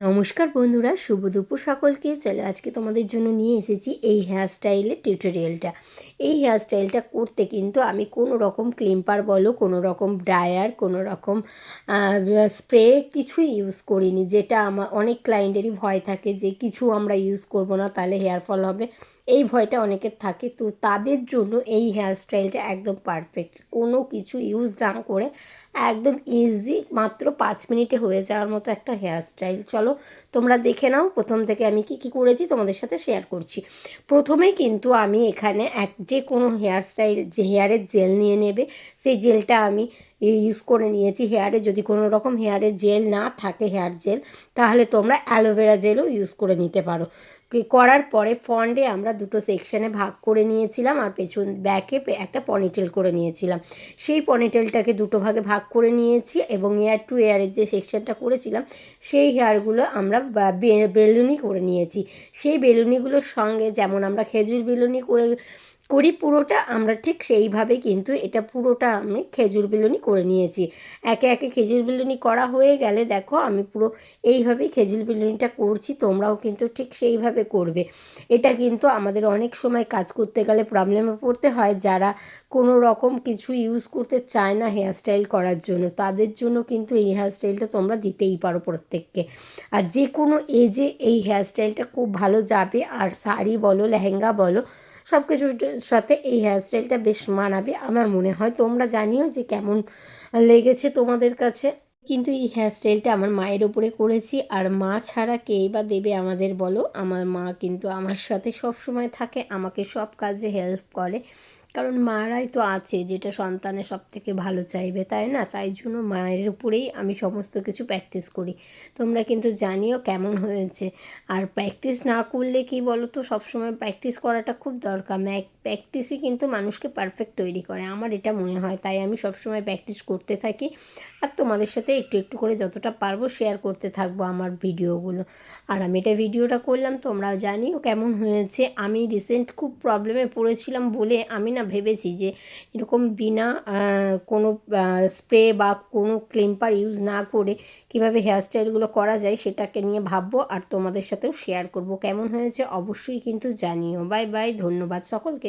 নমস্কার বন্ধুরা, শুভ দুপুর সকলকে। চলো আজকে তোমাদের জন্য নিয়ে এসেছি এই হেয়ার স্টাইলের টিউটোরিয়ালটা। এই হেয়ার স্টাইলটা করতে কিন্তু আমি কোনো রকম ক্লিম্পার বলো, কোনো রকম ড্রায়ার, কোনো রকম স্প্রে কিছুই ইউজ করিনি। যেটা আমার অনেক ক্লায়েন্টেরই ভয় থাকে যে কিছু আমরা ইউজ করব না, তাহলে হেয়ার ফল হবে, এই ভয়টা অনেকের থাকে। তো তাদের জন্য এই হেয়ার স্টাইলটা একদম পারফেক্ট। কোনো কিছু ইউজ না করে একদম ইজি, মাত্র 5 মিনিটে হয়ে যাওয়ার মতো একটা হেয়ার স্টাইল। চলো তোমরা দেখে নাও প্রথম থেকে আমি কি কি করেছি তোমাদের সাথে শেয়ার করছি। প্রথমেই কিন্তু আমি এখানে যে কোনো হেয়ার স্টাইল, যে হেয়ারের জেল নিয়ে নেবে, সেই জেলটা আমি ইউজ করে নিয়েছি হেয়ারে। যদি কোনো রকম হেয়ারের জেল না থাকে, হেয়ার জেল, তাহলে তোমরা অ্যালোভেরা জেলও ইউজ করে নিতে পারো। করার পরে ফ্রন্টে আমরা দুটো সেকশানে ভাগ করে নিয়েছিলাম, আর পেছন ব্যাকে একটা পনিটেল করে নিয়েছিলাম। সেই পনিটেলটাকে দুটো ভাগে ভাগ করে নিয়েছি, এবং এয়ার টু এয়ারের যে সেকশনটা করেছিলাম সেই হেয়ারগুলো আমরা বেলুনি করে নিয়েছি। সেই বেলুনিগুলোর সঙ্গে যেমন আমরা খেজুর বেলুনি করি পুরোটা, আমরা ঠিক সেইভাবে কিন্তু এটা পুরোটা আমি খেজুর বেলুনি করে নিয়েছি। একে একে খেজুর বেলুনি করা হয়ে গেলে দেখো আমি পুরো এইভাবেই খেজুর বেলুনিটা করছি, তোমরাও কিন্তু ঠিক সেইভাবে করবে। এটা কিন্তু আমাদের অনেক সময় কাজ করতে গেলে প্রবলেমে পড়তে হয়, যারা কোনো রকম কিছু ইউজ করতে চায় না হেয়ার স্টাইল করার জন্য, তাদের জন্য কিন্তু এই হেয়ার স্টাইলটা তোমরা দিতেই পারো প্রত্যেককে। আর যে কোনো এজে এই হেয়ার স্টাইলটা খুব ভালো যাবে, আর শাড়ি বলো, লেহেঙ্গা বলো, সব কিছুর সাথে এই হেয়ার স্টাইলটা বেশ মানাবে আমার মনে হয়। তোমরা জানিও যে কেমন লেগেছে তোমাদের কাছে। কিন্তু এই হেয়ার স্টাইলটা আমার মায়ের ওপরে করেছি, আর মা ছাড়া কেই বা দেবে আমাদের বলো। আমার মা কিন্তু আমার সাথে সব সময় থাকে, আমাকে সব কাজে হেল্প করে, কারণ মারাই তো আছে যেটা সন্তানের সব থেকে ভালো চাইবে, তাই না? তাই জন্য মায়ের উপরেই আমি সমস্ত কিছু প্র্যাকটিস করি। তোমরা কিন্তু জানিও কেমন হয়েছে। আর প্র্যাকটিস না করলে কি বলো তো, সবসময় প্র্যাকটিস করাটা খুব দরকার। প্র্যাকটিসই কিন্তু মানুষকে পারফেক্ট তৈরি করে, আমার এটা মনে হয়। তাই আমি সবসময় প্র্যাকটিস করতে থাকি, আর তোমাদের সাথে একটু একটু করে যতটা পারবো শেয়ার করতে থাকবো আমার ভিডিওগুলো। আর আমি এটা ভিডিওটা করলাম, তোমরা জানিও কেমন হয়েছে। আমি রিসেন্ট খুব প্রবলেমে পড়েছিলাম বলে আমি না ভেবেছি যে এরকম বিনা কোনো স্প্রে বা কোনো ক্লিম্পার ইউজ না করে কীভাবে হেয়ার স্টাইলগুলো করা যায় সেটাকে নিয়ে ভাববো, আর তোমাদের সাথেও শেয়ার করব। কেমন হয়েছে অবশ্যই কিন্তু জানিও। বাই বাই, ধন্যবাদ সকলকে।